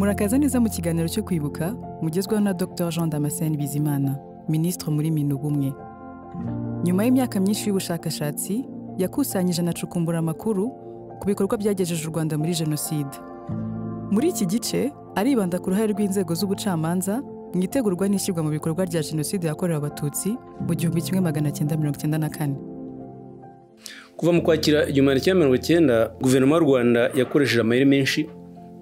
Murakaza neza mu kiganiro cyo kwibuka mugezweho na Dr Jean Damascene Bizimana, Ministre muri Minubumwe. Nyuma y'imyaka myinshi y'ubushakashatsi, yakusanyije na cukumbura amakuru ku bikorwa byagejeje u Rwanda muri Jenoside. Muri iki gice, aribanda ku ruhare rw'inzego z'ubucamanza mu itegurwa n'ishyirwa mu bikorwa rya Jenoside yakorewe Abatutsi mu 1994. Kuva mu kwakira 1990, guverinoma y'u Rwanda yakoresheje amayeri menshi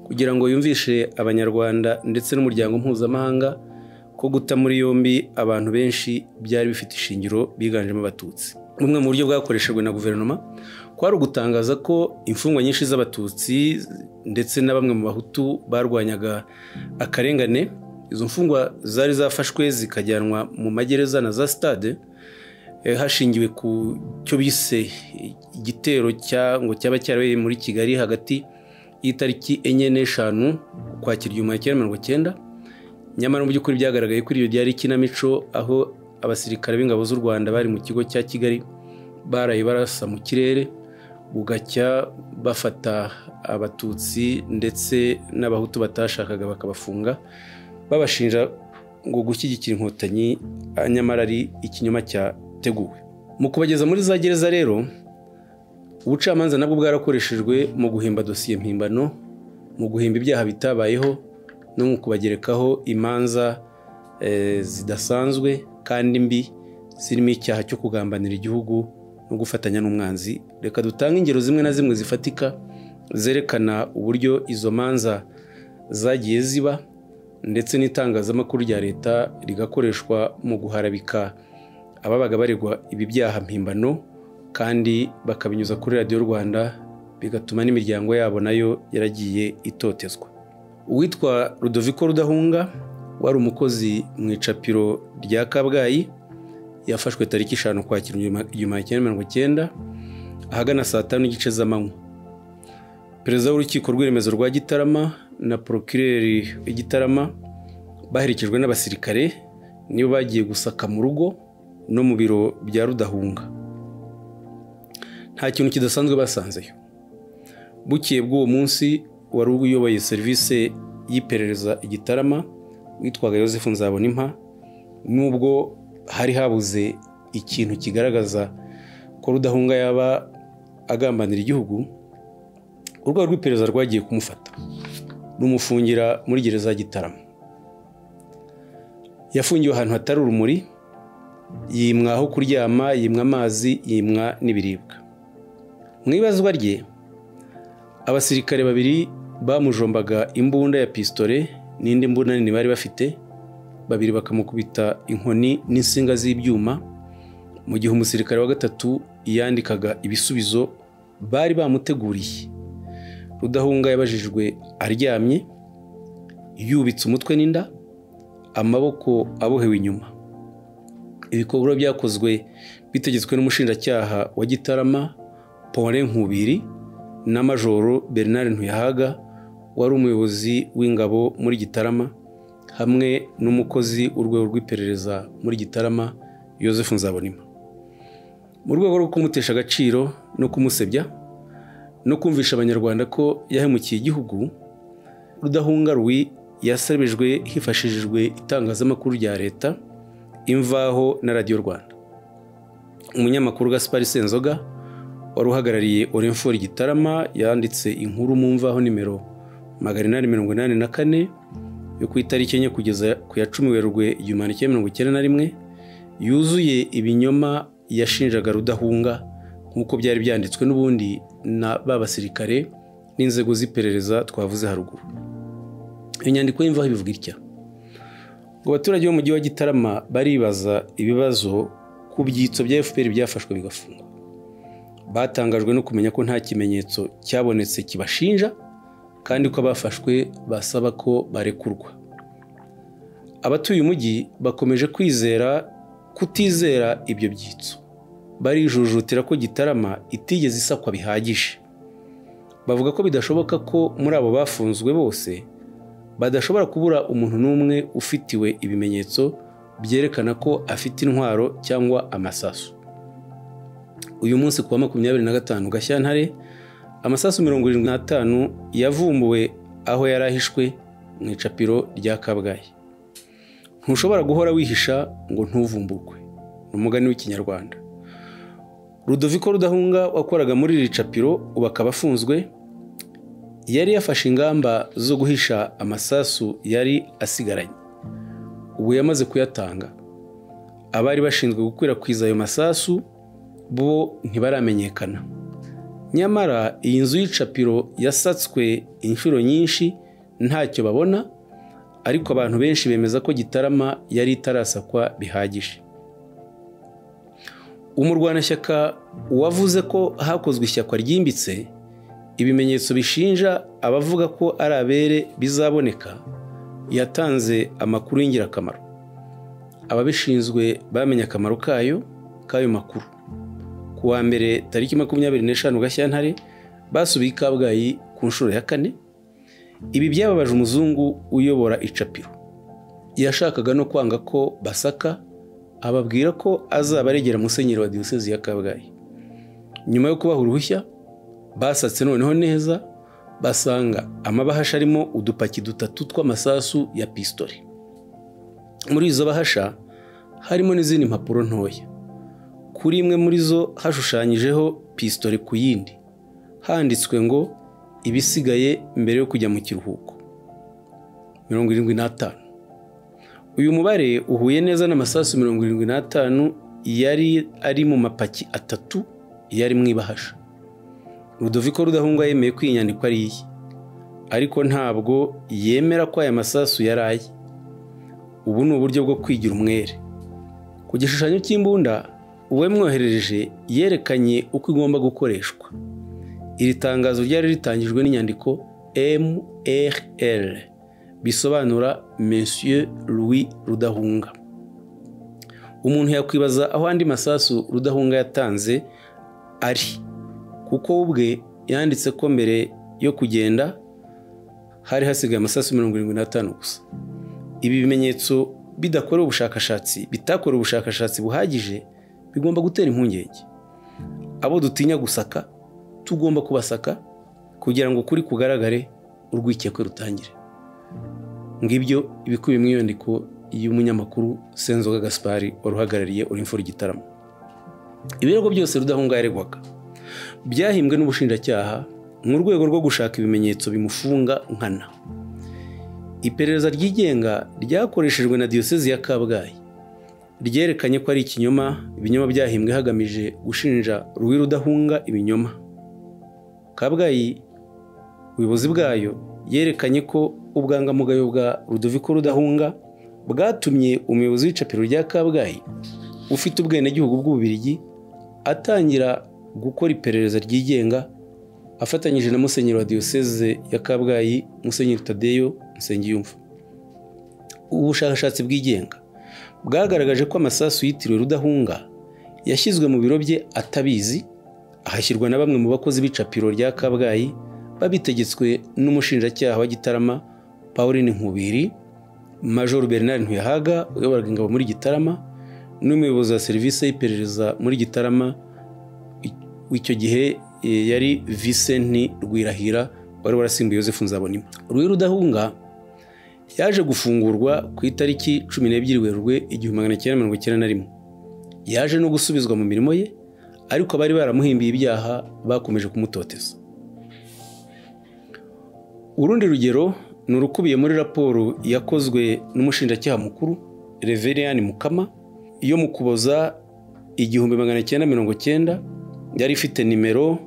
kugira ngo yumvishe abanyarwanda ndetse n'umuryango mpuzamahanga ko guta muri yombi abantu benshi byari bifite ishingiro biganjemo Abatutsi. Bumwe mu buryo bwakoreshejwe na guverinoma kwari ugutangaza ko imfungwa nyinshi z'Abatutsi ndetse na bamwe mu Bahutu barwanyaga akarengane. Izo mfungwa zari zafashwe zikajyanwa mu magereza na za stade hashingiwe ku cyo bise igitero ngo cyaba cyarabaye muri Kigali hagati y'itariki 4 n'eshanu kwakira 1990. Nyamara mu by'ukuri byagaragaye kuri iyo byari ikinamico, aho abasirikare b'ingabo z'u Rwanda bari mu kigo cya Kigali baraye barasa mu kirere bugacya bafata Abatutsi ndetse n'Abahutu batashakaga bakabafunga babashinja ngo gushyigikira inkotanyi, nyamara ari ikinyoma cyateguwe. Mu kubageza muri za gereza rero, ubucamanza nabwo bwarakoreshejwe mu guhimba dosiye mpimbano, mu guhimba ibyaha bitabayeho no mu kubagerekaho imanza zidasanzwe kandi mbi zirimo icyaha cyo kugambanira igihugu no gufatanya n'umwanzi. Reka dutange ingero zimwe na zimwe zifatika zerekana uburyo izo manza zagiye ziba, ndetse n'itangazamakuru rya leta rigakoreshwa mu guharabika ababaga baregwa ibi byaha mpimbano kandi bakabinyuza kuri Radio Rwanda, bigatuma n'imiryango yabo nayo yaragiye itotezwa. Uwitwa Rudoviko Rudahunga wari umukozi mu icapiro rya Kabgayi yafashwe tariki 5 kwakira 1990 ahagana saa 5:30 z'amanywa. Perezida w'urukiko rw'iremezo rwa Gitarama na procureur w'Igitarama baherekejwe n'abasirikare nibo bagiye gusaka mu rugo no mu biro bya Rudahunga. Nta kintu kidasanzwe basanzeyo. Bukiye bw'uwo munsi wari uyoboye service y'iperereza Igitarama witwaga Joseph Nzabonimpa, nubwo hari habuze ikintu kigaragaza ko Rudahunga yaba agambanira igihugu, urwego rw'iperereza rwagiye kumufata rumufungira muri gereza ya Gitarama. Yafungiwe ahantu hatari urumuri, yimwa aho kuryama, yimwa amazi, yimwa n'ibiribwa. Mu ibazwa rye, abasirikare babiri bamujombaga imbunda ya pistole n'indi mbunda nini bari bafite, babiri bakamukubita inkoni n'insinga z'ibyuma, mu gihe umusirikare wa gatatu yandikaga ibisubizo bari bamuteguriye. Rudahunga yabajijwe aryamye, yubitse umutwe n'inda, amaboko abohewe inyuma. Ibikorwa byakozwe bitegetswe n'umushinjacyaha wa Gitarama Paulin Nkubiri na Majoro Bernard Ntuyahaga wari umuyobozi w'ingabo muri Gitarama, hamwe n'umukozi urwego rw'iperereza muri Gitarama Joseph Nzabonimpa. Mu rwego rwo kumutesha agaciro no kumusebya no kumvisha abanyarwanda ko yahemukiye igihugu, Rudahunga Rui yasabijwe hifashishijwe itangazamakuru rya leta, Imvaho na Radio Rwanda. Umunyamakuru Gaspard Senzoga wari uhagarariye Orenfort Gitarama yanditse inkuru mu Mvaho nimero 884 yo ku itariki enye kugeza ku ya 10 Werurwe 1991 yuzuye ibinyoma yashinjaga Rudahunga nk'uko byari byanditswe n'ubundi na babasirikare n'inzego z'iperereza twavuze haruguru. Inyandiko y'Imvaho ibivuga itya: ngo abaturage bo mu mujyi wa Gitarama baribaza ibibazo ku byitso bya FPR byafashwe bigafungwa. Batangajwe no kumenya ko nta kimenyetso cyabonetse kibashinja kandi ko abafashwe basaba ko barekurwa. Abatuye umujyi bakomeje kutizera ibyo byitso. Barijujutira ko Gitarama itigeze isakwa bihagije. Bavuga ko bidashoboka ko muri abo bafunzwe bose badashobora kubura umuntu n'umwe ufitiwe ibimenyetso byerekana ko afite intwaro cyangwa amasasu. Uyu munsi kuwa 25 Gashyantare amasasu 75 yavumbuwe aho yarahishwe mu icapiro rya Kabgayi. Ntushobora guhora wihisha ngo ntuvumburwe, ni umugani w'ikinyarwanda. Rudoviko Rudahunga wakoraga muri iri capiro ubu akaba afunzwe, yari yafashe ingamba zo guhisha amasasu yari asigaranye. Ubu yamaze kuyatanga. Abari bashinzwe gukwirakwiza ayo masasu bo ntibaramenyekana. Nyamara iyi nzu y'icapiro yasatswe inshuro nyinshi ntacyo babona, ariko abantu benshi bemeza ko Gitarama yari itarasakwa bihagije. Umurwanashyaka wavuze ko hakozwe ishyakwa ryimbitse, ibimenyetso bishinja abavuga ko ari abere bizaboneka, yatanze amakuru y'ingirakamaro. Ababishinzwe bamenye akamaro k'ayo makuru. Ku wa mbere tariki 25 Gashyantare basubiye i Kabgayi ku nshuro ya 4. Ibi byababaje umuzungu uyobora icapiro. Yashakaga no kwanga ko basaka, ababwira ko azabaregera musenyeri wa diyosezi ya Kabgayi. Nyuma yo kubaha uruhushya, basatse noneho neza, basanga amabahasha arimo udupaki 3 tw'amasasu ya pistoli. Muri izo bahasha harimo n'izindi mpapuro ntoya. Kuri imwe muri zo hashushanyijeho pistoli ku yindi, handitswe ngo ibisigaye mbere yo kujya mu kiruhuko 75. Uyu mubare uhuye neza n'amasasu 75 yari ari mu mapaki 3 yari mu ibahasha. Rudoviko Rudahunga yemeye ko inyandiko ari iye, ariko ntabwo yemera ko aya masasu yaraye. Ubu ni uburyo bwo kwigira umwere. Ku gishushanyo cy'imbunda uwamwoherereje yerekanye uko igomba gukoreshwa. Iri tangazo ryari ritangijwe n'inyandiko MRL, bisobanura Monsieur Louis Rudahunga. Umuntu yakwibaza aho andi masasu Rudahunga yatanze ari, kuko ubwe yanditse ko mbere yo kugenda hari hasigaye amasasu 75 gusa. Ibi bimenyetso bidakorewe ubushakashatsi buhagije bigomba gutera impungenge. Abo dutinya gusaka tugomba kubasaka kugira ngo kuri kugaragare, urwikekwe rutangire. Ngibyo ibikubiye mu nyandiko y'umunyamakuru Senzoga Gaspard waruhagarariye Orinfor Gitarama. Ibirego byose Rudahunga yaregwaga byahimbwe n'ubushinjacyaha mu rwego rwo gushaka ibimenyetso bimufunga nkana. Iperereza ryigenga ryakoreshejwe na diyosezi ya Kabgayi ryerekanye ko ari ibinyoma byahimbwe hagamije gushinja Louis Rudahunga ibinyoma. Kabgayi ubuyobozi bwayo yerekanye ko ubwangamugayo bwa Rudoviko Rudahunga bwatumye umuyobozi w'icapiro rya Kabgayi ufite ubwenegihugu bw'Ububiligi atangira gukora iperereza ryigenga afatanyije na musenyeri wa diyoseze ya Kabgayi, Musenyeri Tadeyo Nsengiyumva. Ubushakashatsi bwigenga bwagaragaje ko amasasu yitiriwe Rudahunga yashyizwe mu biro bye atabizi, ahashyirwa na bamwe mu bakozi b'icapiro rya Kabgayi babitegetswe n'umushinjacyaha wa Gitarama Pauline Nkubiri, Major Bernard Ntuyahaga uyoboraga ingabo muri Gitarama, n'umuyobozi wa serivisi y'iperereza muri Gitarama w'icyo gihe yari Vincent Rwirahira wari warasimbuye Joseph Nzabonimpa. Louis Rudahunga yaje gufungurwa ku itariki 12 Werurwe 1991. Yaje no gusubizwa mu mirimo ye, ariko abari baramuhimbiye ibyaha bakomeje kumutoteza. Urundi rugero ni urukubiye muri raporo yakozwe n'umushinjacyaha mukuru Reverien Mukama yo mu Kuboza 1990, yari ifite nimero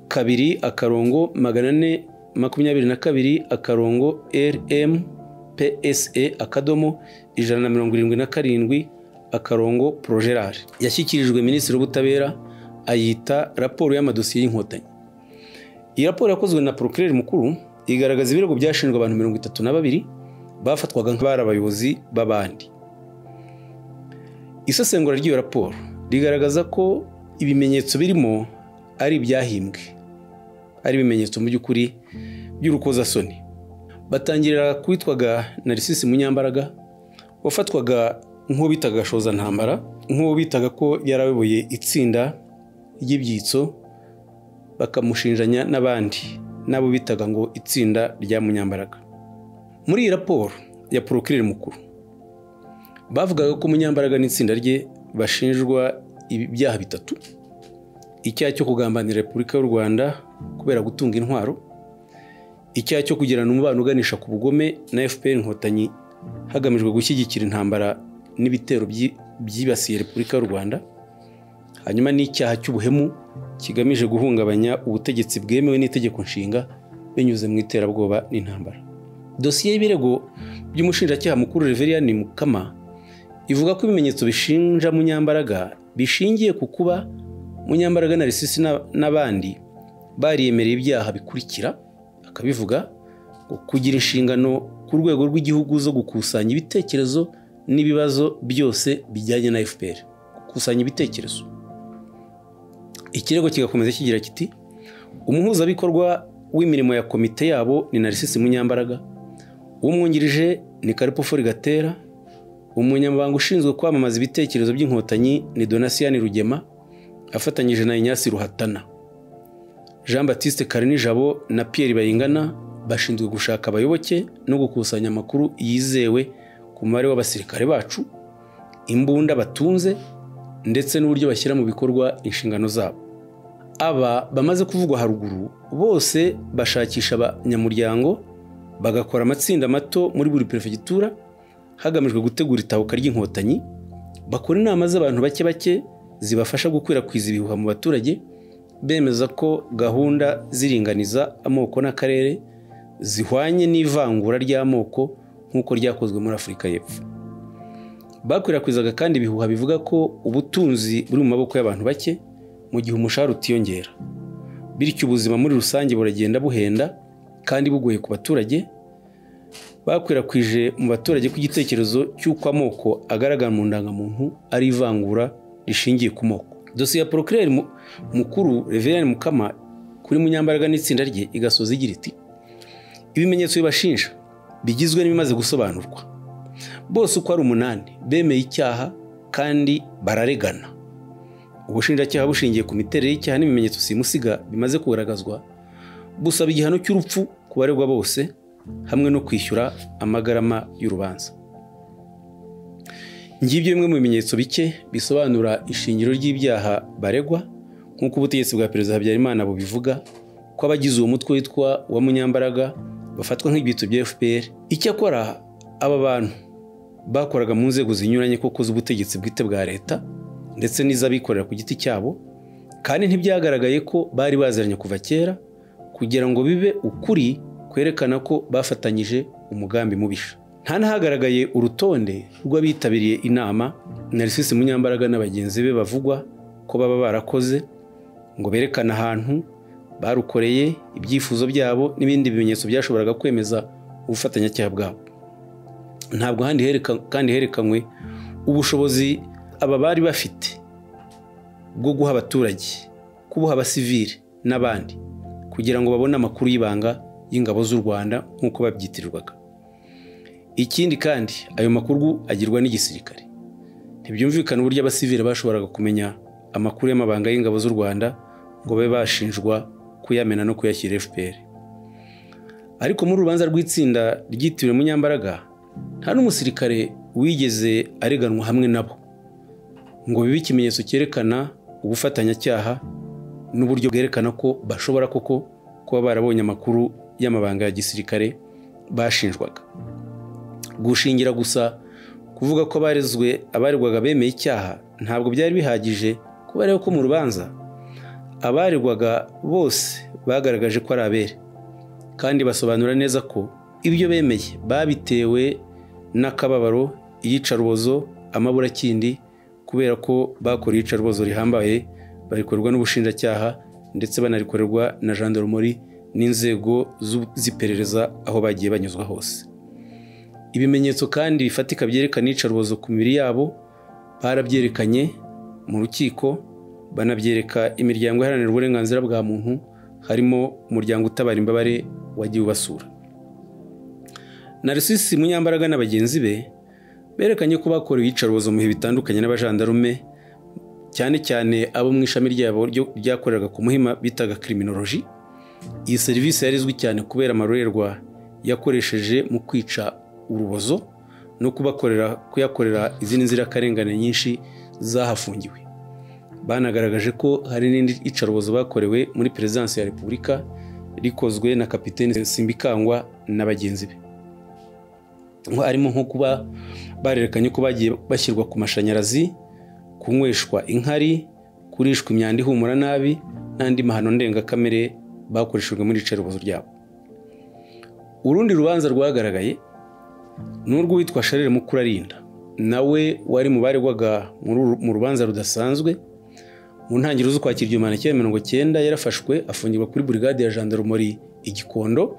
2/RMPSE/177/Progerar. Yashyikirijwe Minisitiri w'Ubutabera, ayita raporo y'amadosiye y'inkotanyi. Iyi raporo yakozwe na Procureur mukuru igaragaza ibirego byashinjwa abantu 32 bafatwaga nk'abari abayobozi b'abandi. Isesengura ry'iyo raporo rigaragaza ko ibimenyetso birimo ari ibyahimbwe, ari ibimenyetso mu by'ukuri by'urukozasoni. Batangirira kwitwaga Narcisse Munyambaraga, wafatwaga nk'uwo bitaga Gashoza Ntambara, nk'uwo bitaga ko yarayoboye itsinda ry'ibyitso, bakamushinjanya n'abandi nabo bitaga ngo itsinda rya Munyambaraga. muri iyi raporo ya procureur mukuru bavugaga ko Munyambaraga n'itsinda rye bashinjwa ibyaha bitatu: icyaha cyo kugambanira Repubulika y'u Rwanda kubera gutunga intwaro, icyaha cyo kugirana umubano uganisha ku bugome na FPR Inkotanyi hagamijwe gushyigikira intambara n'ibitero byibasiye Repubulika y'u Rwanda, hanyuma n'icyaha cy'ubuhemu kigamije guhungabanya ubutegetsi bwemewe n'itegeko nshinga binyuze mu iterabwoba n'intambara. Dosiye y'ibirego by'umushinjacyaha mukuru Reverien Mukama ivuga ko ibimenyetso bishinja Munyambaraga bishingiye ku kuba Munyambaraga na Narcisse n'abandi bariyemereye ibyaha bikurikira, akabivuga ngo kugira inshingano ku rwego rw'igihugu zo gukusanya ibitekerezo n'ibibazo byose bijyanye na FPR, gukusanya ibitekerezo. Ikirego kigakomeza kigira kiti umuhuzabikorwa w'imirimo ya komite yabo ni Narcisse Munyambaraga, umwungirije ni Karipofori Gatera, umunyamabanga ushinzwe kwamamaza ibitekerezo by'inkotanyi ni Donatien Rugema afatanyije na Ignace Ruhatana. Jean Baptiste Karinijabo na Pierre Bayingana bashinzwe gushaka abayoboke no gukusanya amakuru yizewe ku mubare w'abasirikare bacu, imbunda batunze ndetse n'uburyo bashyira mu bikorwa inshingano zabo. Aba bamaze kuvugwa haruguru bose bashakisha abanyamuryango bagakora amatsinda mato muri buri prefegitura hagamijwe gutegura itahuka ry'inkotanyi, bakora inama z'abantu bake bake zibafasha gukwirakwiza ibihuha mu baturage, bemeza ko gahunda ziringaniza amoko n'akarere zihwanye n'ivangura ry'amoko nk'uko ryakozwe muri Afurika y'Epfo. Bakwirakwizaga kandi ibihuha bivuga ko ubutunzi buri mu maboko y'abantu bake mu gihe umushahara utiyongera, bityo ubuzima muri rusange buragenda buhenda kandi bugoye ku baturage. Bakwirakwije mu baturage ku igitekerezo cy'uko amoko agaragara mu ndangamuntu ari ivangura rishingiye ku moko. Dosiye ya procureur mukuru Reverien Mukama kuri Munyambaraga n'itsinda rye igasoza igira iti ibimenyetso bibashinja bigizwe n'ibimaze gusobanurwa. Bose uko ari 8 bemeye icyaha kandi bararegana. Ubushinjacyaha bushingiye ku miterere y'icyaha n'ibimenyetso simusiga bimaze kugaragazwa busaba igihano cy'urupfu ku baregwa bose hamwe no kwishyura amagarama y'urubanza. Ngibyo bimwe mu bimenyetso bike bisobanura ishingiro ry'ibyaha baregwa, nk'uko ubutegetsi bwa Perezida Habyarimana bubivuga ko abagize uwo mutwe witwa wa Munyambaraga bafatwa nk'ibyitso bya FPR. Icyakora aba bantu bakoraga mu nzego zinyuranye koko z'ubutegetsi bwite bwa leta ndetse n'iz'abikorera ku giti cyabo, kandi ntibyagaragaye ko bari baziranye kuva kera kugira ngo bibe ukuri kwerekana ko bafatanyije umugambi mubisha. Nta nahagaragaye urutonde rw'abitabiriye inama Narcisse Munyambaraga n'abagenzi be bavugwa ko baba barakoze ngo berekane ahantu barukoreye, ibyifuzo byabo n'ibindi bimenyetso byashoboraga kwemeza ubufatanyacyaha bwabo. Ntabwo kandi herekanywe ubushobozi aba bari bafite bwo guha abaturage, kubuha abasivili n'abandi kugira ngo babone amakuru y'ibanga y'ingabo z'u Rwanda nk'uko babyitirirwaga. Ikindi kandi ayo makuru agirwa n'igisirikare. Ntibyumvikana uburyo abasivili bashoboraga kumenya amakuru y'amabanga y'ingabo z'u Rwanda ngo babe bashinjwa kuyamena no kuyashyira FPR. Ariko muri urubanza rw'itsinda ryitiriwe Munyambaraga nta n'umusirikare wigeze areganwa hamwe nabo ngo bibe ikimenyetso cyerekana ubufatanyacyaha n'uburyo bwerekana ko bashobora koko kuba barabonye amakuru y'amabanga ya gisirikare bashinjwaga. Gushingira gusa kuvuga ko abaregwaga bemeye icyaha ntabwo byari bihagije, kubera ko mu rubanza abaregwaga bose bagaragaje ko ari abere kandi basobanura neza ko ibyo bemeye babitewe n'akababaro, iyicarubozo, amaburakindi, kubera ko bakora iyicarubozo rihambaye barikorerwa n'ubushinjacyaha ndetse banarikorerwa na gendarmerie n'inzego z'iperereza aho bagiye banyuzwa hose. Ibimenyetso kandi bifatika byerekana iyicarubozo ku mibiri yabo barabyerekanye mu rukiko, banabyereka imiryango iharanira uburenganzira bwa muntu, harimo umuryango utabara imbabare wagiye ubasura. Narcisse Munyambaraga n'abagenzi be berekanye ko bakorewe iyicarubozo mu bihe bitandukanye n'abajandarume, cyane cyane abo mu ishami ryabo ryakoreraga ku Muhima bitaga criminology. Iyi serivisi yari izwi cyane kubera amarorerwa yakoresheje mu kwica urubozo no kuyakorera izindi nzirakarengane nyinshi zahafungiwe. Banagaragaje ko hari n'indi icarubozo bakorewe muri Perezidansi ya Repubulika rikozwe na Kapiteni Simbikangwa na bagenzi be, harimo nko kuba barerekanye ko bagiye bashyirwa ku mashanyarazi, kunyweshwa inkari, kurishwa imyanda ihumura nabi n'andi mahano ndengakamere bakoreshejwe muri icarubozo ryabo. Urundi rubanza rwagaragaye n'urw'uwitwa Charles Mukurarinda, nawe wari mu baregwaga mu rubanza rudasanzwe. Mu ntangiriro z'Ukwakira 1990 yarafashwe afungirwa kuri Brigade ya Gendarmerie Igikondo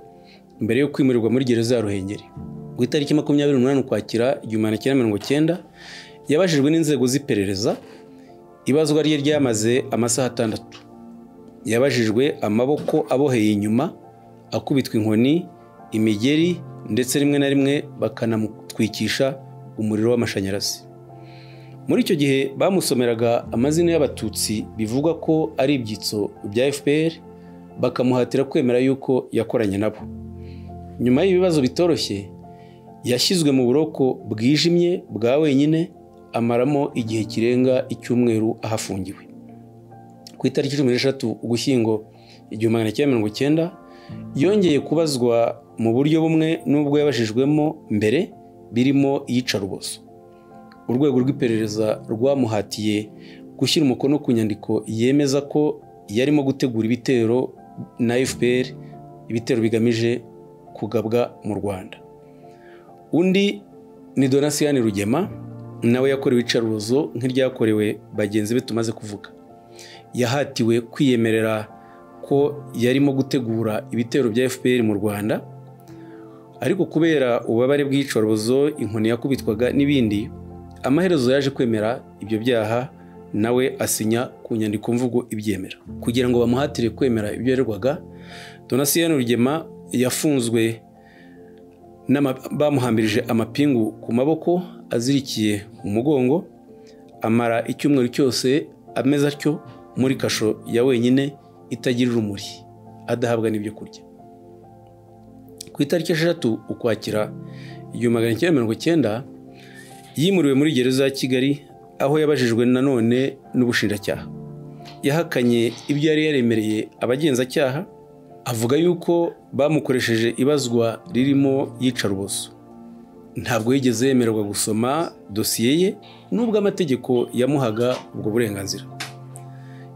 mbere yo kwimurirwa muri gereza ya Ruhengeri. Ku itariki 28 Ukwakira 1990 yabajijwe n'inzego z'iperereza. Ibazwa rye ryamaze amasaha 6. Yabajijwe amaboko aboheye inyuma, akubitwa inkoni, imigeri ndetse rimwe na rimwe bakanamutwikisha umuriro w'amashanyarazi. Muri icyo gihe bamusomeraga amazina y'abatutsi bivugwa ko ari ibyitso bya FPR, bakamuhatira kwemera yuko yakoranye nabo. Nyuma y'ibibazo bitoroshye yashyizwe mu buroko bwijimye bwa wenyine, amaramo igihe kirenga icyumweru ahafungiwe. Ku itariki 16 Ugushyingo 1990 yongeye kubazwa mu buryo bumwe n'ubwo yabajijwemo mbere, birimo iyicarubozo. Urwego rw'iperereza rwamuhatiye gushyira umukono ku nyandiko yemeza ko yarimo gutegura ibitero na FPR, ibitero bigamije kugabwa mu Rwanda. Undi ni Donatien Rugema, nawe yakorewe icarubozo nk'iryakorewe bagenzi be tumaze kuvuga. Yahatiwe kwiyemerera ko yarimo gutegura ibitero bya FPR mu Rwanda, ariko kubera ububabare bw'icarubozo, inkoni yakubitwaga n'ibindi, amaherezo yaje kwemera ibyo byaha, nawe asinya ku nyandiko mvugo ibyemera. Kugira ngo bamuhatire kwemera ibyo yarerwaga, Donatien Rugema yafunzwe bamuhambirije amapingu ku maboko azirikiye mu mugongo, amara icyumweru cyose ameze atyo muri kasho ya wenyine itagira urumuri, adahabwa n'ibyo kurya. Ku itariki 6 Ukwakira 1990 yimuriwe muri gereza ya Kigali, aho yabajijwe nanone n'ubushinjacyaha. Yahakanye ibyo yari yaremereye abagenzacyaha, avuga yuko bamukoresheje ibazwa ririmo yicarubozo. Ntabwo yigeze yemererwa gusoma dosiye ye nubwo amategeko yamuhaga ubwo burenganzira.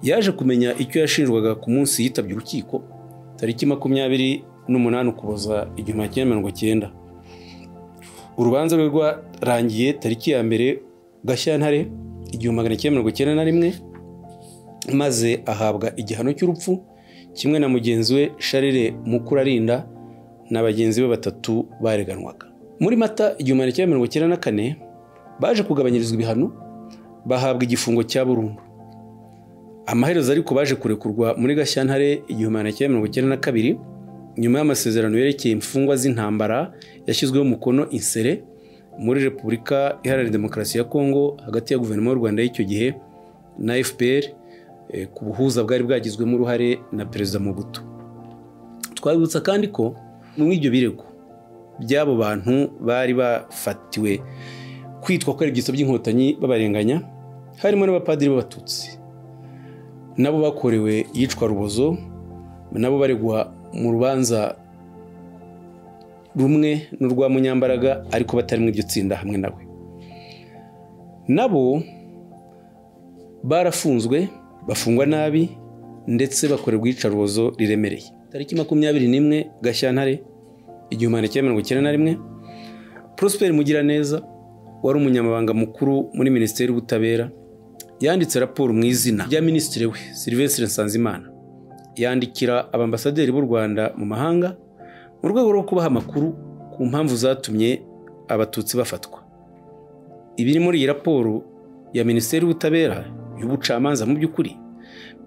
Yaje kumenya icyo yashinjwaga ku munsi yitabye urukiko tariki 28 Ukuboza 1990. Urubanza rwe rwarangiye tariki ya 1 Gashyantare 1991, maze ahabwa igihano cy'urupfu kimwe na mugenzi we Charles Mukurarinda na bagenzi be 3 bareganwaga. Muri Mata 1994 baje kugabanyirizwa ibihano, bahabwa igifungo cya burundu. Amaherezo ariko baje kurekurwa muri Gashyantare 1992 nyuma y'amasezerano yerekeye imfungwa z'intambara yashyizweho umukono insere muri Repubulika Iharanira Demokarasi ya Kongo hagati ya guverinoma y'u Rwanda y'icyo gihe na FPR, ku buhuza bwari bwagizwemo uruhare na Perezida Mobutu. Twabibutsa kandi ko muri ibyo birego by'abo bantu bari bafatiwe kwitwa ko ari ibyitso by'inkotanyi babarenganya, harimo n'abapadiri b'abatutsi nabo bakorewe yicwa rubozo, nabo baregwa mu rubanza rumwe n'urwa Munyambaraga, ariko batari mu iryo tsinda hamwe nawe. Nabo barafunzwe, bafungwa nabi ndetse bakorerwa iyicarubozo riremereye. Tariki 21 Gashyantare 1991 Prosper Mugiraneza wari umunyamabanga mukuru muri Minisiteri y'Ubutabera yanditse raporo mu izina rya Minisitiri we Sylvestre Nsanzimana, yandikira abambasaderi b'u Rwanda mu mahanga mu rwego rwo kubaha amakuru ku mpamvu zatumye abatutsi bafatwa. Ibiri muri iyi raporo ya Minisiteri y'Ubutabera y'ubucamanza mu by'ukuri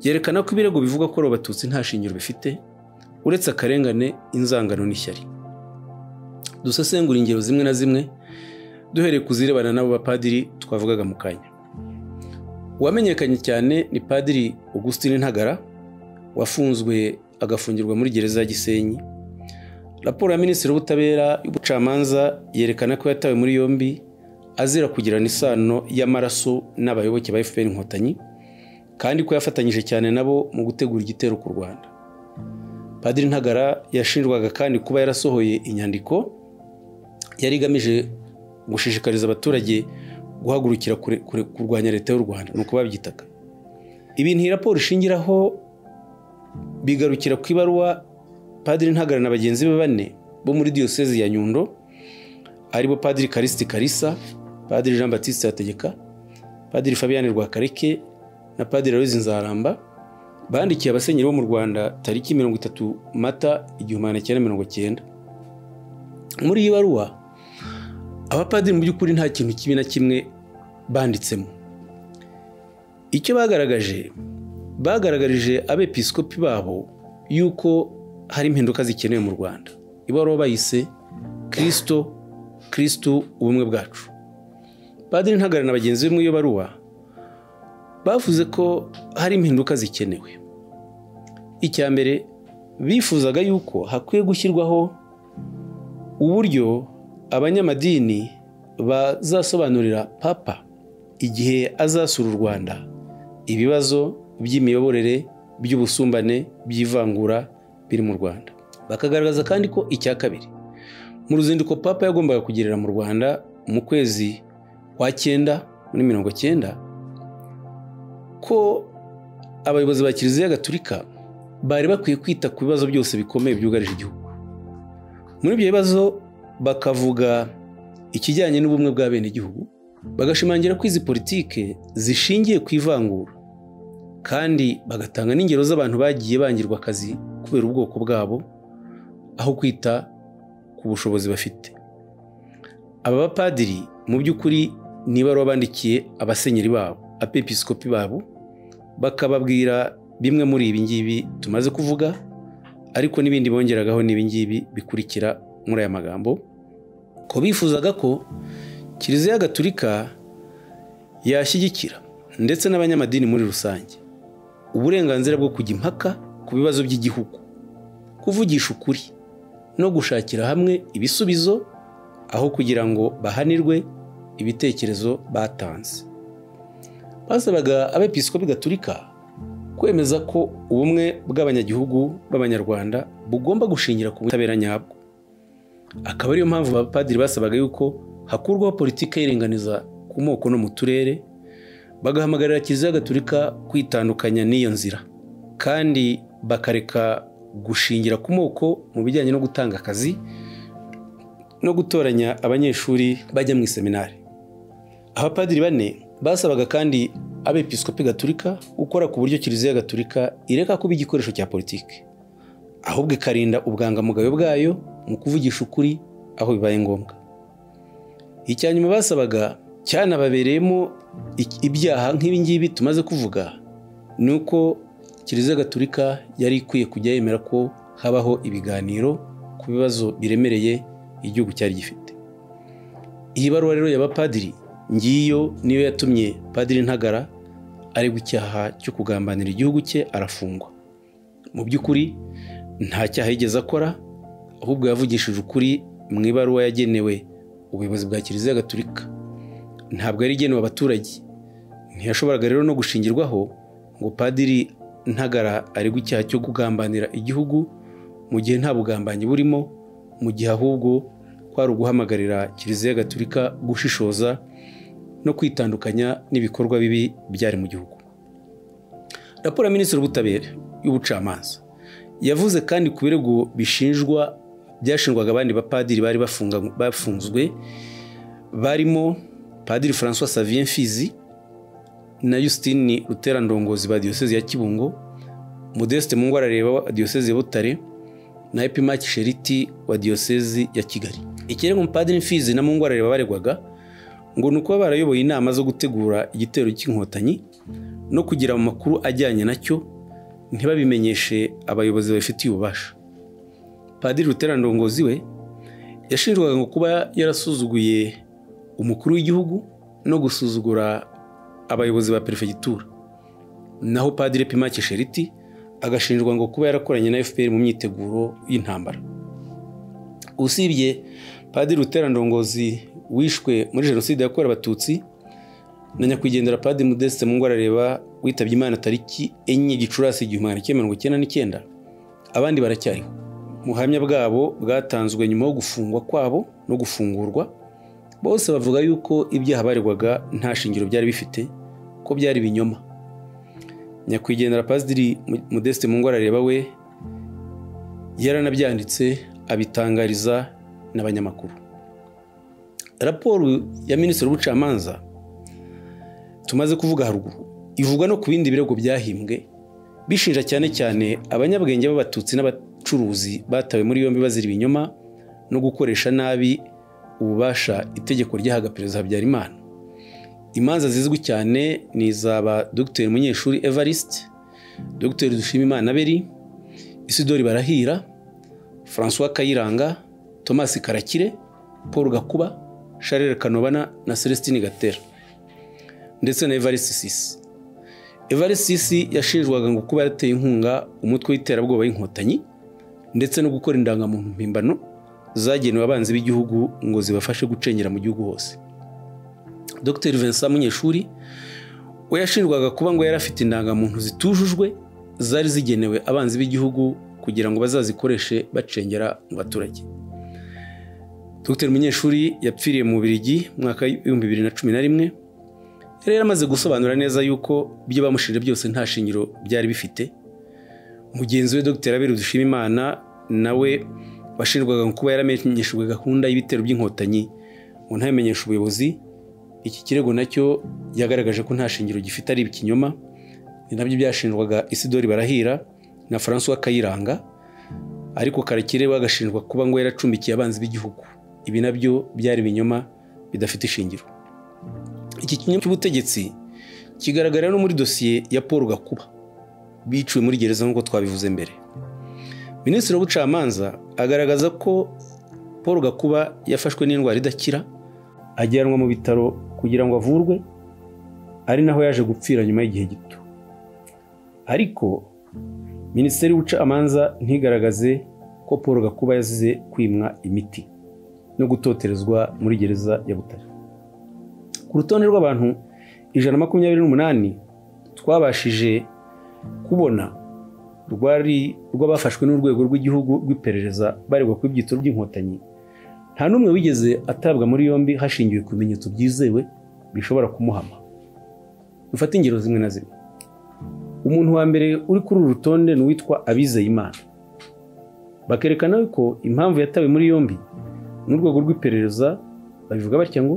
byerekana ko ibirego bivuga ko abatutsi nta shingiro bifite uretse akarengane, inzangano n'ishyari. Dusesengura ingero zimwe na zimwe duhereye kuzirebana n'abo bapadiri twavugaga mu kanya. Uwamenyekanye cyane ni Padiri Augustin Ntagara, wafunzwe agafungirwa muri gereza ya Gisenyi. raporo ya minisitiri w'ubutabera y'ubucamanza yerekana ko yatawe muri yombi azira kugirana isano y'amaraso n'abayoboke ba FPR Inkotanyi kandi ko yafatanyije cyane nabo mu gutegura igitero ku Rwanda. Padiri Ntagara yashinjwaga kandi kuba yarasohoye inyandiko yari igamije gushishikariza abaturage guhagurukira kurwanya leta y'u Rwanda nuko babyitaga. Ibintu iyi raporo ishingiraho bigarukira ku ibaruwa Padiri Ntagara na bagenzi be bane bo muri diyosezi ya Nyundo aribo Padiri Callixte Kalisa, Padiri Jean Baptiste Hategeka, Padiri Fabian Rwakareke na Padiri Aloys Nzaramba bandikiye abasenyeri bo mu Rwanda tariki 30 Mata 1990. Muri iyi baruwa abapadiri mu by'ukuri nta kintu kibi na kimwe banditsemo. Icyo bagaragarije abepiskopi babo yuko hari impinduka zikenewe mu Rwanda. Ibaruwa bayise Kristo ubumwe bwacu. Padiri Ntagara na bagenzi be mu iyo baruwa bavuze ko hari impinduka zikenewe. Icya mbere bifuzaga yuko hakwiye gushyirwaho uburyo abanyamadini bazasobanurira papa igihe azasura u Rwanda ibibazo by'imiyoborere, by'ubusumbane, by'ivangura biri mu Rwanda. Bakagaragaza kandi ko icya kabiri mu ruzinduko papa yagombaga kugirira mu Rwanda mu kwezi kwa 9 muri 1990 ko abayobozi ba Kiliziya Gatolika bari bakwiye kwita ku bibazo byose bikomeye byugarije igihugu. Muri ibyo bibazo bakavuga ikijyanye n'ubumwe bwa bene igihugu, bagashimangira ko izi politike zishingiye ku ivangura kandi bagatanga n'ingero z'abantu bagiye bangirwa akazi kubera ubwoko bwabo aho kwita ku bushobozi bafite. Aba bapadiri mu by'ukuri niba babandikiye abasenyeri babo, abepiskopi babo, bakababwira bimwe muri ibi ngibi tumaze kuvuga, ariko n'ibindi bongeragaho n'ibi ngibi bikurikira muri aya magambo, ko bifuzaga ko Kiliziya Gatolika yashyigikira ndetse n'abanyamadini muri rusange uburenganzira bwo kujya impaka ku bibazo by'igihugu, kuvugisha ukuri no gushakira hamwe ibisubizo aho kugira ngo bahanirwe ibitekerezo batanze. Basabaga abepiskopi Gatolika kwemeza ko ubumwe bw'abanyagihugu b'Abanyarwanda bugomba gushingira ku butabera nyabwo. Akaba ariyo mpamvu abapadiri basabaga yuko hakurwaho politiki y'iringaniza ku moko no mu turere, bagahamagarira Kiliziya Gatolika kwitandukanya n'iyo nzira kandi bakareka gushingira ku moko mu bijyanye no gutanga akazi no gutoranya abanyeshuri bajya mu iseminari. Abapadiri bane basabaga kandi abepiskopi Gatolika gukora ku buryo Kiliziya Gatolika ireka kuba igikoresho cya politiki, ahubwo ikarinda ubwangamugayo bwayo mu kuvugisha ukuri aho bibaye ngombwa. Icyanyuma basabaga cyanababereyemo ibyaha nk'ibi ngibi tumaze kuvuga, ni uko Kiliziya Gatolika yari ikwiye kujya yemera ko habaho ibiganiro ku bibazo biremereye igihugu cyari gifite. Iyi baruwa rero y'abapadiri ngiyo niyo yatumye Padiri Ntagara aregwa icyaha cyo kugambanira igihugu cye, arafungwa. Mu by'ukuri nta cyaha yigeze akora, ahubwo yavugishije ukuri mu ibaruwa yagenewe ubuyobozi bwa Kiliziya Gatolika, ntabwo yari igenewe abaturage. Ntiyashoboraga rero no gushingirwaho ngo Padiri Ntagara aregwa icyaha cyo kugambanira igihugu mu gihe nta bugambanyi burimo, mu gihe ahubwo kwari uguhamagarira Kiliziya Gatolika gushishoza no kwitandukanya n'ibikorwa bibi byari mu gihugu. Raporo ya Minisitiri w'Ubutabera y'Ubucamanza yavuze kandi ku birego byashinjwaga abandi bapadiri bari bafunzwe barimo Padiri François Xavier Mfizi na Justine Rutera Ndongozi ba diyosezi ya Kibungo, Modeste Mungwarareba wa diyosezi ya Butare na Epimaki Sheriti wa diyosezi ya Kigali. Ikirego Padiri Mfizi na Mungwarareba baregwaga ngo nuko barayoboye inama zo gutegura igitero cy'inkotanyi no kugira mu makuru ajyanye nacyo ntibabimenyeshe abayobozi babifitiye ububasha. Padiri Rutera Ndongozi we yashinjwaga ngo kuba yarasuzuguye umukuru w'igihugu no gusuzugura abayobozi ba perefegitura, naho Padiri Epimaki Sheriti agashinjwa ngo kuba yarakoranye na FPR mu myiteguro y'intambara. usibye Padiri Rutera Ndongozi wishwe muri jenoside yakorewe Abatutsi na nyakwigendera Padiri Modeste Mungwarareba witabye Imana tariki 4 Gicurasi 1999, abandi baracyariho. Muhamya bwabo bwatanzwe nyuma yo gufungwa kwabo no gufungurwa. Bose bavuga yuko ibyaha baregwaga nta shingiro byari bifite, ko byari binyoma. Nyakwigendera Padiri Modeste Mungwarareba we yaranabyanditse abitangariza n'abanyamakuru. Raporo ya Minisitiri w'Ubucamanza tumaze kuvuga haruguru ivuga no ku bindi birego byahimbwe bishinja cyane cyane abanyabwenge b'Abatutsi n'abacuruzi batawe muri yombi bazira ibinyoma no gukoresha nabi ububasha itegeko ryahaga Perezida Habyarimana. Imanza zizwi cyane ni izaba Dr Munyeshuri Evariste, Dr Dushimimana Beri, Isidori Barahira, François Kayiranga, Thomas Karakire, Paul Gakuba, Charles Kanobana na Celestine Gatera, ndetse na Evariste Sisi. Evariste Sisi yashinjwaga ngo kuba yateye inkunga umutwe w'iterabwoba w'Inkotanyi ndetse no gukora indangamuntu mpimbano zagenewe abanzi b'igihugu ngo zibafashe gucengera mu gihugu hose. Dr Vincent Munyeshuri we yashinjwaga kuba ngo yari afite indangamuntu zitujujwe zari zigenewe abanzi b'igihugu kugira ngo bazazikoreshe bacengera mu baturage. Dr Munyeshuri yapfiriye mu Bubiligi mwaka 2011. Yari yaramaze gusobanura neza yuko ibyo bamushinje byose nta shingiro byari bifite. Mugenzi we Dr Aberu Dushimimana nawe washinjwaga kuba yaramenyeshejwe gahunda y'ibitero by'Inkotanyi ngo ntamenyeshe ubuyobozi. Iki kirego nacyo yagaragaje ko nta shingiro gifite ari ikinyoma. Ni nabyo byashinjwaga Isidori Barahira na François Kayiranga, ariko Karekire bagashinjwa kuba ngo yaracumbikiye abanzi b'igihugu. Ibi nabyo byari binyoma bidafite ishingiro. Iki kinyoma cy'ubutegetsi kigaragara no muri dosiye ya Paul Gakuba biciwe muri gereza nk'uko twabivuze mbere. Minisitiri w'Ubucamanza agaragaza ko Paul Gakuba yafashwe n'indwara idakira ajyanwa mu bitaro kugira ngo avurwe, ari naho yaje gupfira nyuma y'igihe gito. Ariko Minisiteri y'Ubucamanza ntigaragaze ko Paul Gakuba yazize kwimwa imiti no gutoterezwa muri gereza ya Butare. Ku rutonde rw'abantu 128 twabashije kubona rw'abafashwe n'urwego rw'igihugu rw'iperereza baregwa ku byitoro by'Inkotanyi, nta n'umwe wigeze atabwa muri yombi hashingiwe ku bimenyetso byizewe bishobora kumuhama. Dufate ingero zimwe na zimwe. Umuntu wa mbere uri kuri uru rutonde ni uwitwa Abizeyimana. Bakerekana ko impamvu yatawe muri yombi n'urwego rw'iperereza babivuga batya ngo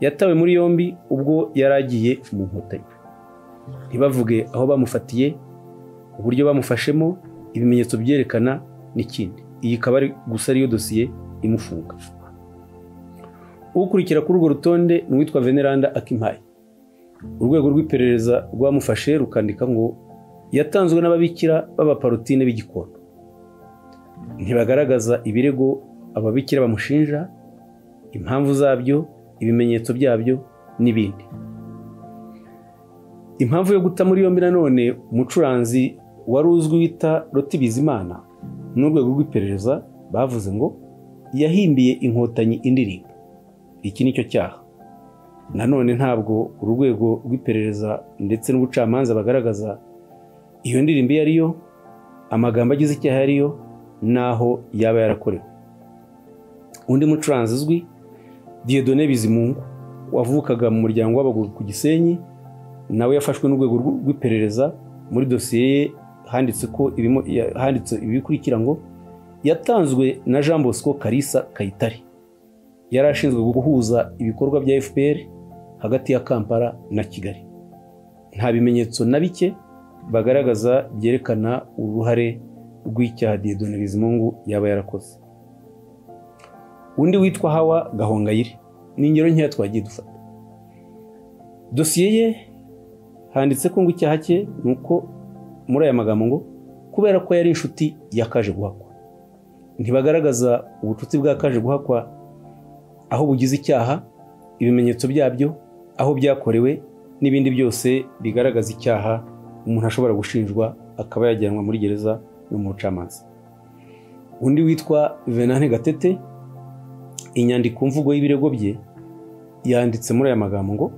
yatawe muri yombi ubwo yaragiye mu Nkotanyi. Ntibavuge aho bamufatiye, uburyo bamufashemo, ibimenyetso byerekana n'ikindi. Iyi ikaba ari gusa ariyo dosiye imufunga. Ukurikira kuri urwo rutonde ni uwitwa Veneranda Akimpaye. Urwego rw'iperereza rwamufashe rukandika ngo yatanzwe n'ababikira b'abaparotine b'Igikondo. Ntibagaragaza ibirego ababikira bamushinja, impamvu zabyo, ibimenyetso byabyo n'ibindi. Impamvu yo guta muri yombi nanone umucuranzi wari uzwi wita Loti Bizimana n'urwego rw'iperereza bavuze ngo yahimbiye Inkotanyi indirimbo. Iki nicyo cyaha. Nanone ntabwo urwego rw'iperereza ndetse n'ubucamanza bagaragaza iyo ndirimbo yariyo, amagambo agize icyaha yariyo, naho yaba yarakorewe. Undi mucuranzi uzwi Dieudonné Bizimungu wavukaga mu muryango w'Abagogo ku Gisenyi, nawe yafashwe n'urwego rw'iperereza. Muri dosiye ye handitse ibikurikira ngo yatanzwe na Jean Bosco Kalisa Kayitare. Yari ashinzwe guhuza ibikorwa bya FPR hagati ya Kampala na Kigali. Nta bimenyetso na bike bagaragaza byerekana uruhare rw'icyaha Dieudonné Bizimungu yaba yarakoze. Undi witwa Hawa Gahongayire ni ingero nkeya twagiye dufata. Dosiye ye handitse ko ngo icyaha cye nuko muri aya magambo ngo kubera ko yari inshuti ya Kaje Guhakwa. Ntibagaragaza ubucuti bwa Kaje Guhakwa, aho bugize icyaha, ibimenyetso byabyo, aho byakorewe n'ibindi byose bigaragaza icyaha umuntu ashobora gushinjwa akaba yajyanwa muri gereza no mu bucamanza. undi witwa Venante Gatete, inyandiko mvugo y'ibirego bye yanditse muri aya magambo ngo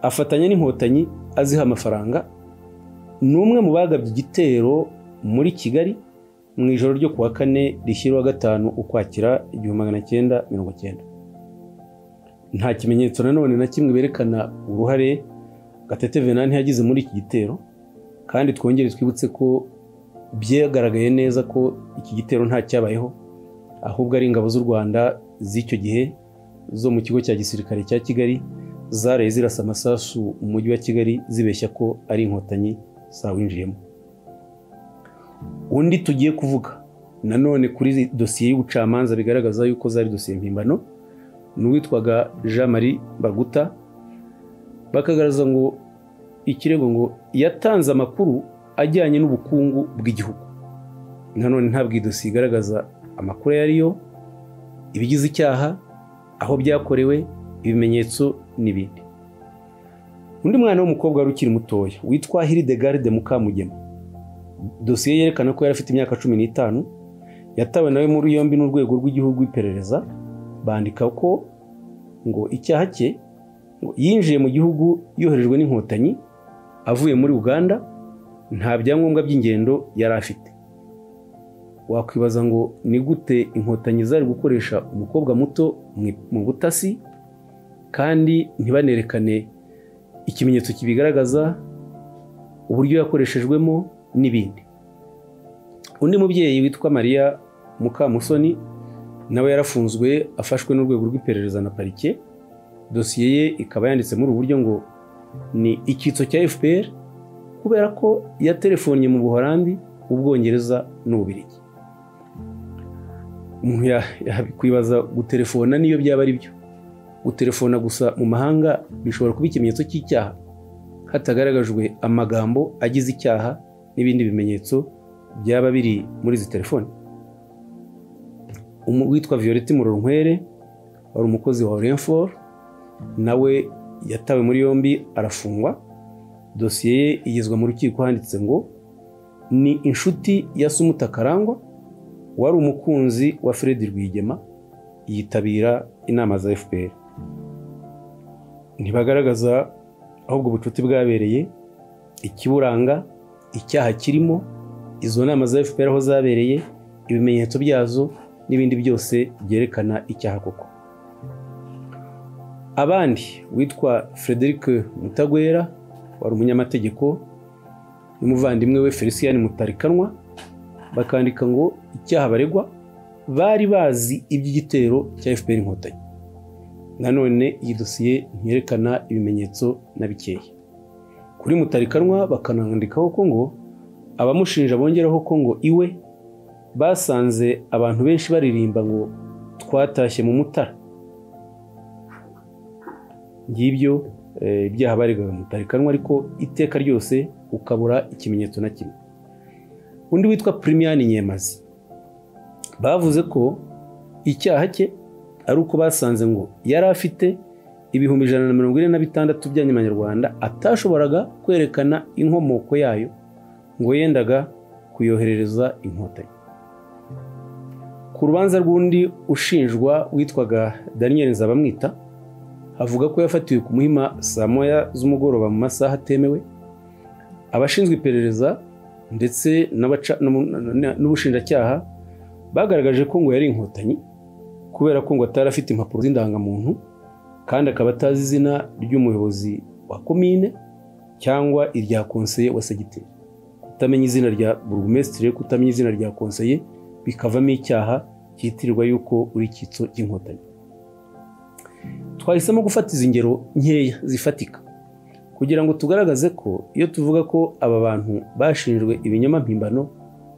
afatanya n'inkotanyi aziha amafaranga, n'umwe mu bagabye igitero muri Kigali mu ijoro ryo kuwa 4 rishyirwa 5 Ukwakira 1990. Nta kimenyetso nanone na kimwe berekana uruhare Gatete Venante yagize muri iki gitero, kandi twongere twibutse ko byagaragaye neza ko iki gitero nta cyabayeho, ahubwo ari ingabo z'u Rwanda z'icyo gihe zo mu kigo cya gisirikare cya Kigali zaraye zirasa amasasu mu mujyi wa Kigali zibeshya ko ari inkotanyi zawinjiyemo. Undi tugiye kuvuga nanone kuri dosiye y'ubucamanza bigaragaza yuko zari dosiye mpimbano n'uwitwaga Jean Marie Baguta, bakagaragaza ngo ikirego ngo yatanze amakuru ajyanye n'ubukungu bw'igihugu. Nanone ntabwo idosiye igaragaza amakuru yariyo, ibigize icyaha, aho byakorewe, ibimenyetso n'ibindi. Undi mwana w'umukobwa wari ukiri mutoya witwa Hildegarde Mukamugema, dosiye yerekana ko yari afite imyaka 15, yatawe nawe muri yombi n'urwego rw'igihugu rw'iperereza, bandika ko ngo icyaha cye ngo yinjiye mu gihugu yoherejwe n'inkotanyi avuye muri Uganda, nta byangombwa by'ingendo yari afite. Wakwibaza ngo ni gute inkotanyi zari gukoresha umukobwa muto mu butasi kandi ntibanerekane ikimenyetso kibigaragaza, uburyo yakoreshejwemo n'ibindi. Undi mubyeyi witwa Maria Mukamusoni nawe yarafunzwe afashwe n'urwego rw'iperereza na parike. Dosiye ye ikaba yanditse muri uburyo ngo ni icyitso cya FPR kubera ko yatelefonye mu Buholandi, Ubwongereza n'Ububiligi. Umuntu yakwibaza gutelefona niyo byaba ari byo. Gutelefona gusa mu mahanga bishobora kuba ikimenyetso cy'icyaha hatagaragajwe amagambo agize icyaha n'ibindi bimenyetso byaba biri muri izi telefone. Witwa Violette Muronkwere wari umukozi wa Orinfor nawe yatawe muri yombi arafungwa. Dosiye ye igezwa mu rukiko handitse ngo ni inshuti ya Sumuta Karangwa wari umukunzi wa Fred Rwigema, yitabira inama za FPR. Ntibagaragaza ahubwo ubucuti bwabereye, ikiburanga, icyaha kirimo, izo nama za FPR aho zabereye, ibimenyetso byazo n'ibindi byose byerekana icyaha koko. Abandi witwa Frederic Mutagwera wari umunyamategeko n'umuvandimwe we Felicien Mutarikanwa, bakandika ngo icyaha baregwa bari bazi iby'igitero cya FPR inkotanyi. Nanone iyi dosiye ntiyerekana ibimenyetso na bikeya. Kuri Mutarikanwa bakanandikaho ko ngo abamushinja bongeraho ko ngo iwe basanze abantu benshi baririmba ngo twatashye mu Mutara. Ngibyo ibyaha baregaga Mutarikanwa, ariko iteka ryose ukabura ikimenyetso na kimwe. Undi witwa Primiani Nyemazi bavuze ko icyaha cye ari uko basanze ngo yari afite 146 by'amanyarwanda atashoboraga kwerekana inkomoko yayo, ngo yendaga kuyoherereza inkotanyi. Ku rubanza rw'undi ushinjwa witwaga Daniel Nzabamwita, avuga ko yafatiwe ku Muhima saa 9 z'umugoroba mu masaha atemewe. Abashinzwe iperereza ndetse n'ubushinjacyaha bagaragaje ko ngo yari inkotanyi kubera ko ngo atari afite impapuro z'indangamuntu, kandi akaba atazi izina ry'umuyobozi wa komine cyangwa irya konseye wa segiteri. Kutamenya izina rya burugumesitiri, kutamenya izina rya konseye bikavamo icyaha cyitirirwa yuko uri icyitso cy'inkotanyi. Twahisemo gufata izi ngero nkeya zifatika kugira ngo tugaragaze ko iyo tuvuga ko aba bantu bashinjwe ibinyoma mpimbano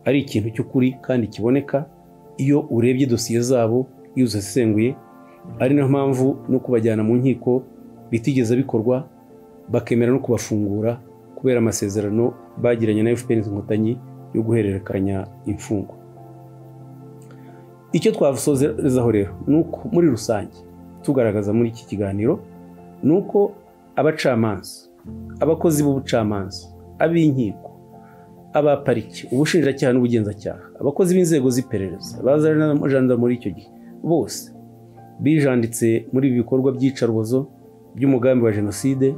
ari ikintu cy'ukuri kandi kiboneka iyo urebye dosiye zabo iyo uzisenguye. Ari nayo mpamvu no kubajyana mu nkiko bitigeze bikorwa, bakemera no kubafungura kubera amasezerano bagiranye na FPR inkotanyi yo guhererekanya imfungo. Icyo twavusozerezaho rero nuko muri rusange tugaragaza muri iki kiganiro nuko abacamanza, abakozi b'ubucamanza, ab'inkiko aba pariki, ubushinjacyaha n'ubugenzacyaha, abakozi b'inzego z'iperereza, abazana muri icyo gihe bose bijanditse muri ibi bikorwa by'iyicarubozo by'umugambi wa jenoside,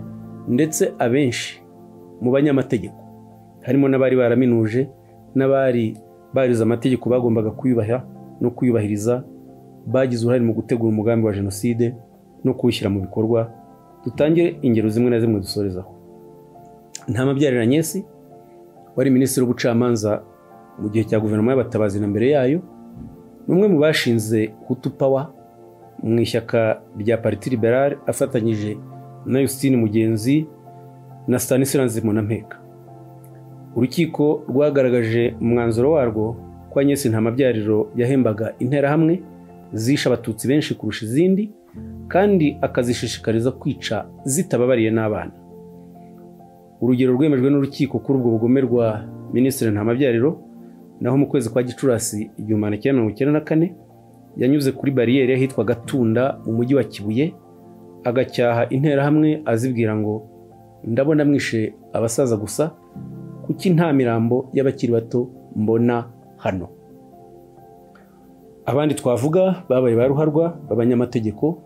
ndetse abenshi mu banyamategeko harimo n'abari baraminuje n'abari barize amategeko bagombaga kuyubaha no kuyubahiriza, bagize uruhare mu gutegura umugambi wa jenoside no kuwushyira mu bikorwa. Dutange ingero zimwe na zimwe dusorezaho. Ntamabyarira Agnes wari minisitiri w'ubucamanza mu gihe cya guverinoma y'abatabazi na mbere yayo, n'umwe mu bashinze Hutu Power mu ishyaka rya Parti Liberal afatanyije na Justine Mugenzi na Stanislas Munampeka. Urukiko rwagaragaje umwanzuro warwo ko Agnes Ntamabyariro yahembaga interahamwe zishe abatutsi benshi kurusha izindi, kandi akazishishikariza kwica zitababariye n'abana. Urugero rwemejwe n'urukiko kuri ubwo bugome rwa Minisitiri Ntamabyariro, naho mu kwezi kwa Gicurasi 1994 yanyuze kuri bariyeri ahitwa Gatunda mu mujyi wa Kibuye, agacyaha interahamwe azibwira ngo ndabona mwishe abasaza gusa, kuki nta mirambo y'abakiri bato mbona hano. Abandi twavuga babaye ba ruharwa b'abanyamategeko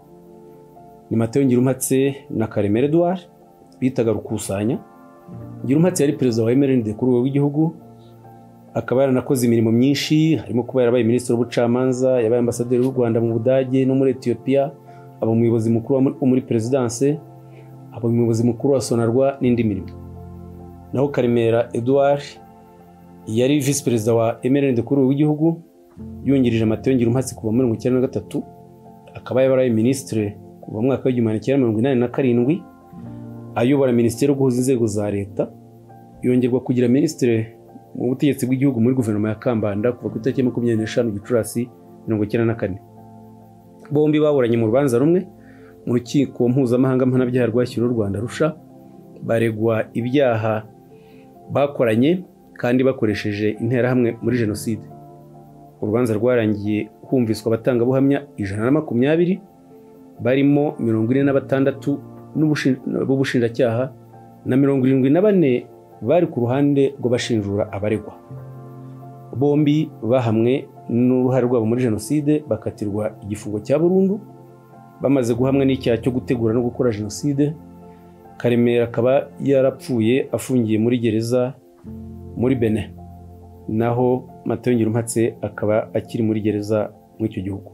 ni Mateo Ngirumpatse na Karemera Edouard bitaga Rukusanya. Ngirumpatse yari perezida wa MRND ku rwego rw'igihugu, akaba yaranakoze imirimo myinshi, harimo kuba yarabaye minisitiri w'ubucamanza, yabaye ambasaderi w'u Rwanda mu Budage no muri Ethiopia, aba umuyobozi mukuru wo muri presidence, aba umuyobozi mukuru wa Sonarwa n'indi mirimo. Naho Karemera Edouard yari vice perezida wa MRND ku rwego rw'igihugu, yungirije Mateo Ngirumpatse kuva muri 1993, akaba yarabaye minisitiri kuva mu mwaka wa 1987, ayobora minisiteri yo guhuza inzego za leta, yongerwa kugira minisitiri mu butegetsi bw'igihugu muri guverinoma ya Kambanda kuva ku itariki 25 Gicurasi 1994. Bombi baburanye mu rubanza rumwe mu rukiko mpuzamahanga mpanabyaha rwashyiriweho u Rwanda Arusha, baregwa ibyaha bakoranye kandi bakoresheje interahamwe muri jenoside. Urubanza rwarangiye humviswa abatangabuhamya 120 barimo 46 b'ubushinjacyaha na 74 bari ku ruhande rwo bashinjura abaregwa. Bombi bahamwe n'uruhare rwabo muri jenoside bakatirwa igifungo cya burundu, bamaze guhamwa n'icyaha cyo gutegura no gukora jenoside. Karemera akaba yarapfuye afungiye muri gereza muri Benin, naho Mateo Ngirumpatse akaba akiri muri gereza muri icyo gihugu.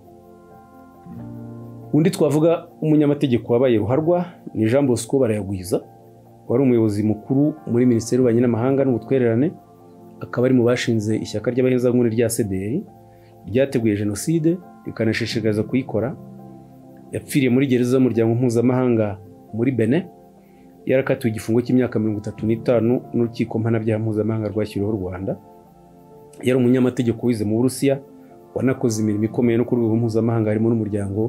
Undi twavuga umunyamategeko wabaye ruharwa ni Jean Bosco Barayagwiza, wari umuyobozi mukuru muri Minisiteri y'Ububanyi n'Amahanga n'Ubutwererane, akaba ari mu bashinze ishyaka ry'abahezankuni rya CDR ryateguye jenoside rikanashishikariza kuyikora. Yapfiriye muri gereza y'umuryango mpuzamahanga muri Benin, yarakatiwe igifungo cy'imyaka 35 n'urukiko mpanabyaha mpuzamahanga rwashyiriweho u Rwanda. Yari umunyamategeko wize mu Burusiya, wanakoze imirimo ikomeye no ku rwego mpuzamahanga harimo n'umuryango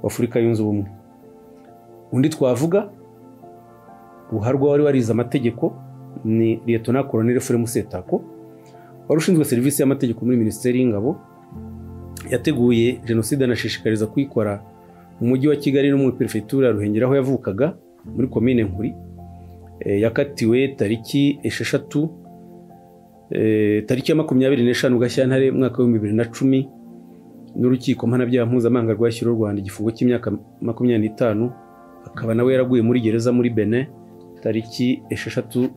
wa Afurika yunze ubumwe. Undi twavuga ruharwa wari warize amategeko ni Lieutenant Colonel Fremu Setako, wari ushinzwe serivisi y'amategeko muri Minisiteri y'Ingabo. Yateguye jenoside anashishikariza kuyikora mu mujyi wa Kigali no muri Perefegitura ya Ruhengeri aho yavukaga muri komine Nkuri. Yakatiwe tariki 25 Gashyantare mwaka wa 2010 n'urukiko mpanabyaha mpuzamahanga rwashyiriweho u Rwanda igifungo cy'imyaka 25, akaba nawe yaraguye muri gereza muri Benin tariki 6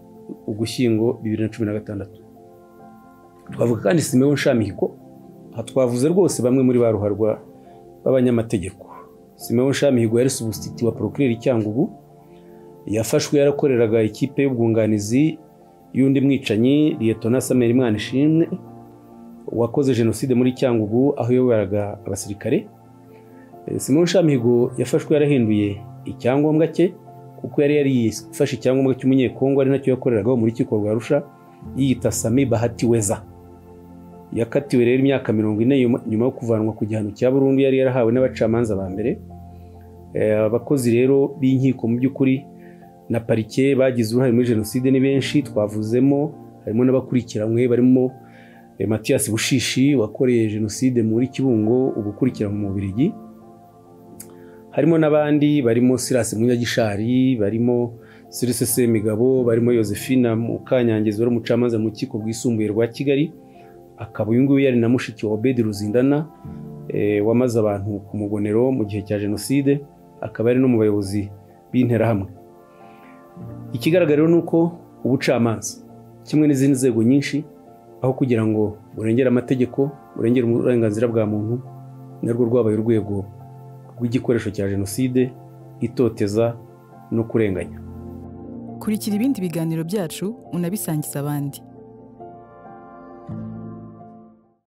Ugushyingo 2016. Twavuga kandi Simeon Nshamihigo, aha twavuze rwose bamwe muri ba ruharwa b'abanyamategeko. Simeon Nshamihigo yari substitut wa procureur Cyangugu, yafashwe yarakoreraga ikipe y'ubwunganizi y'undi mwicanyi Lieutenant Samuel Mwanishimwe wakoze jenoside muri Cyangugu aho yoboraga abasirikare. Simeon Nshamihigo yafashwe yarahinduye icyangombwa cye kuko yari yarifashe icyangombwa cy'umunyekongo ari nacyo yakoreragaho muri Kiko rwa Arusha, yiyita Sami Bahati Weza. Yakatiwe rero imyaka 40 nyuma yo kuvanwa ku gihano cya burundu yari yarahawe n'abacamanza ba mbere. Abakozi rero b'inkiko mu by'ukuri na parike bagize uruhare muri jenoside ni benshi. Twavuzemo harimo n'abakurikiranywe barimo Mathias Bushishi wakoreye jenoside muri Kibungo ubukurikira mu Bubiligi, harimo n'abandi barimo Silas Munyagishari, barimo Sirisese Migabo, barimo Josephine Mukanyangizi wari umucamanza mu rukiko rwisumbuye rwa Kigali, akaba uyu nguyu yari na mushiki wa Obedi Ruzindana wamaze abantu ku Mugonero mu gihe cya Jenoside, akaba ari no mu bayobozi b'interahamwe. Ikigaragara rero ni uko ubucamanza kimwe n'izindi nzego nyinshi, aho kugira ngo burengere amategeko, burengere uburenganzira bwa muntu, narwo rwabaye urwego rw'igikoresho cya Jenoside, itoteza no kurenganya. Kurikira ibindi biganiro byacu unabisangiza abandi.